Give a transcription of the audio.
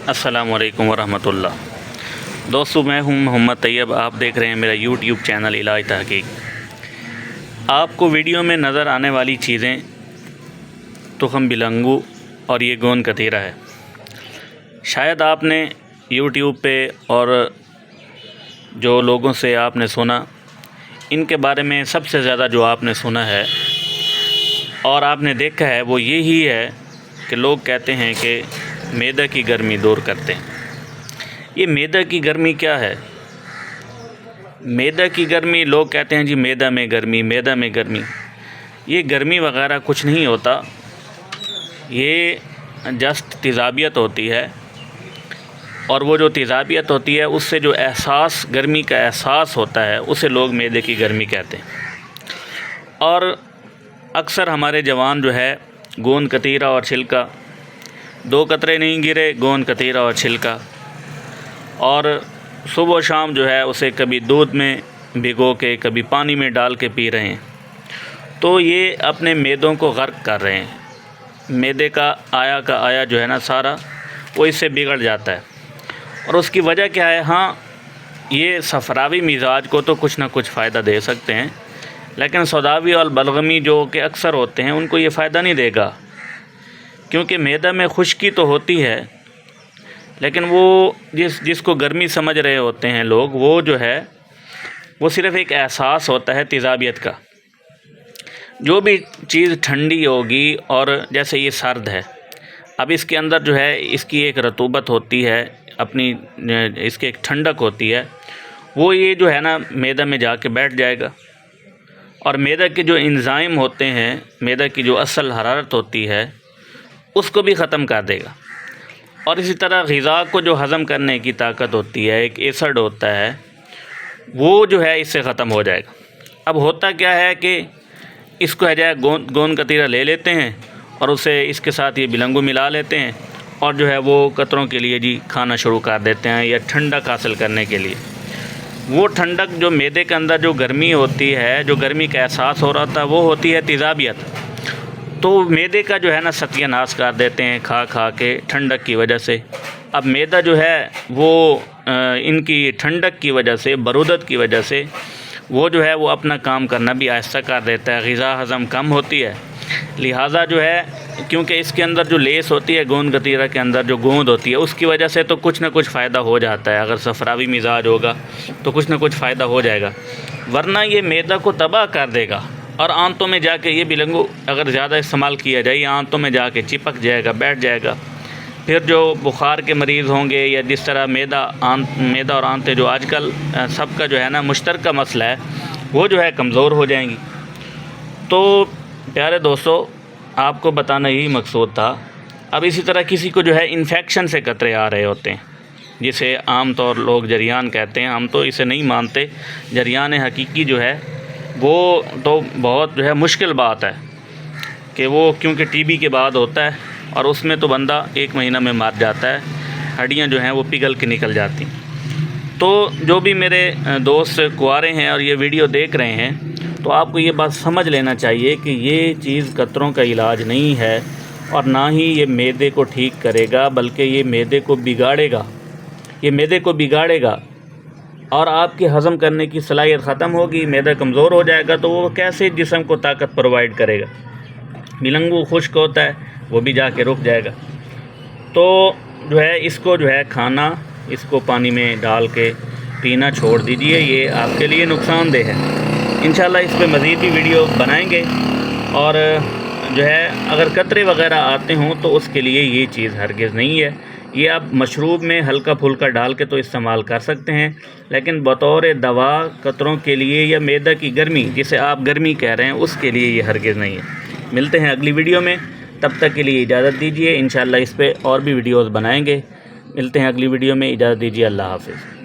السلام علیکم ورحمۃ اللہ۔ دوستو، میں ہوں محمد طیب، آپ دیکھ رہے ہیں میرا یوٹیوب چینل الہی تحقیق۔ آپ کو ویڈیو میں نظر آنے والی چیزیں تخم بلنگو اور یہ گوند کتیرا ہے۔ شاید آپ نے یوٹیوب پہ اور جو لوگوں سے آپ نے سنا، ان کے بارے میں سب سے زیادہ جو آپ نے سنا ہے اور آپ نے دیکھا ہے وہ یہی ہے کہ لوگ کہتے ہیں کہ معدے کی گرمی دور کرتے ہیں۔ یہ معدے کی گرمی کیا ہے؟ معدے کی گرمی، لوگ کہتے ہیں جی معدہ میں گرمی، معدہ میں گرمی۔ یہ گرمی وغیرہ کچھ نہیں ہوتا، یہ جسٹ تیزابیت ہوتی ہے، اور وہ جو تیزابیت ہوتی ہے اس سے جو احساس، گرمی کا احساس ہوتا ہے، اسے لوگ معدے کی گرمی کہتے ہیں۔ اور اکثر ہمارے جوان جو ہے گوند کتیرا اور چھلکا، 2 قطرے نہیں گرے، گوند کتیرا اور چھلکا، اور صبح و شام جو ہے اسے کبھی دودھ میں بھگو کے، کبھی پانی میں ڈال کے پی رہے ہیں، تو یہ اپنے معدوں کو غرق کر رہے ہیں۔ معدے کا آیا جو ہے نا سارا، وہ اس سے بگڑ جاتا ہے۔ اور اس کی وجہ کیا ہے؟ ہاں، یہ صفراوی مزاج کو تو کچھ نہ کچھ فائدہ دے سکتے ہیں، لیکن سوداوی اور بلغمی جو کہ اکثر ہوتے ہیں ان کو یہ فائدہ نہیں دے گا، کیونکہ معدہ میں خشکی تو ہوتی ہے، لیکن وہ جس کو گرمی سمجھ رہے ہوتے ہیں لوگ، وہ جو ہے وہ صرف ایک احساس ہوتا ہے تیزابیت کا۔ جو بھی چیز ٹھنڈی ہوگی، اور جیسے یہ سرد ہے، اب اس کے اندر جو ہے اس کی ایک رطوبت ہوتی ہے، اپنی اس کی ایک ٹھنڈک ہوتی ہے، وہ یہ جو ہے نا معدہ میں جا کے بیٹھ جائے گا، اور معدہ کے جو انزائم ہوتے ہیں، معدہ کی جو اصل حرارت ہوتی ہے اس کو بھی ختم کر دے گا۔ اور اسی طرح غذا کو جو ہضم کرنے کی طاقت ہوتی ہے، ایک ایسڈ ہوتا ہے، وہ جو ہے اس سے ختم ہو جائے گا۔ اب ہوتا کیا ہے کہ اس کو ہے جائے گوند کتیرا لے لیتے ہیں اور اسے اس کے ساتھ یہ بلنگو ملا لیتے ہیں، اور جو ہے وہ قطروں کے لیے جی کھانا شروع کر دیتے ہیں، یا ٹھنڈک حاصل کرنے کے لیے۔ وہ ٹھنڈک جو معدے کے اندر جو گرمی ہوتی ہے، جو گرمی کا احساس ہو رہا تھا، وہ ہوتی ہے تیزابیت۔ تو معدے کا جو ہے نا ستیہ ناش کر دیتے ہیں کھا کے ٹھنڈک کی وجہ سے۔ اب معدہ جو ہے وہ ان کی ٹھنڈک کی وجہ سے، برودت کی وجہ سے، وہ جو ہے وہ اپنا کام کرنا بھی آہستہ کر دیتا ہے، غذا ہضم کم ہوتی ہے، لہٰذا جو ہے کیونکہ اس کے اندر جو لیس ہوتی ہے، گوند کتیرا کے اندر جو گوند ہوتی ہے، اس کی وجہ سے تو کچھ نہ کچھ فائدہ ہو جاتا ہے۔ اگر صفراوی مزاج ہوگا تو کچھ نہ کچھ فائدہ ہو جائے گا، ورنہ یہ معدہ کو تباہ کر دے گا، اور آنتوں میں جا کے یہ بلنگو اگر زیادہ استعمال کیا جائے، یہ آنتوں میں جا کے چپک جائے گا، بیٹھ جائے گا۔ پھر جو بخار کے مریض ہوں گے، یا جس طرح معدہ اور آنتیں جو آج کل سب کا جو ہے نا مشترکہ مسئلہ ہے، وہ جو ہے کمزور ہو جائیں گی۔ تو پیارے دوستو، آپ کو بتانا یہی مقصود تھا۔ اب اسی طرح کسی کو جو ہے انفیکشن سے قطرے آ رہے ہوتے ہیں، جسے عام طور لوگ جریان کہتے ہیں، ہم تو اسے نہیں مانتے۔ جریان حقیقی جو ہے وہ تو بہت جو ہے مشکل بات ہے کہ وہ، کیونکہ ٹی بی کے بعد ہوتا ہے، اور اس میں تو بندہ 1 مہینہ میں مر جاتا ہے، ہڈیاں جو ہیں وہ پگھل کے نکل جاتی ہیں۔ تو جو بھی میرے دوست کنوارے ہیں اور یہ ویڈیو دیکھ رہے ہیں، تو آپ کو یہ بات سمجھ لینا چاہیے کہ یہ چیز قطروں کا علاج نہیں ہے، اور نہ ہی یہ معدے کو ٹھیک کرے گا، بلکہ یہ معدے کو بگاڑے گا، یہ معدے کو بگاڑے گا، اور آپ کے ہضم کرنے کی صلاحیت ختم ہوگی، معدہ کمزور ہو جائے گا، تو وہ کیسے جسم کو طاقت پرووائڈ کرے گا؟ بلنگو خشک ہوتا ہے، وہ بھی جا کے رک جائے گا۔ تو جو ہے اس کو جو ہے کھانا، اس کو پانی میں ڈال کے پینا چھوڑ دیجئے، یہ آپ کے لیے نقصان دہ ہے۔ انشاءاللہ اس پہ مزید بھی ویڈیو بنائیں گے، اور جو ہے اگر قطرے وغیرہ آتے ہوں تو اس کے لیے یہ چیز ہرگز نہیں ہے۔ یہ آپ مشروب میں ہلکا پھلکا ڈال کے تو استعمال کر سکتے ہیں، لیکن بطور دوا قطروں کے لیے، یا معدہ کی گرمی جسے آپ گرمی کہہ رہے ہیں، اس کے لیے یہ ہرگز نہیں ہے۔ ملتے ہیں اگلی ویڈیو میں، تب تک کے لیے اجازت دیجیے۔ انشاءاللہ اس پہ اور بھی ویڈیوز بنائیں گے۔ ملتے ہیں اگلی ویڈیو میں، اجازت دیجیے، اللہ حافظ۔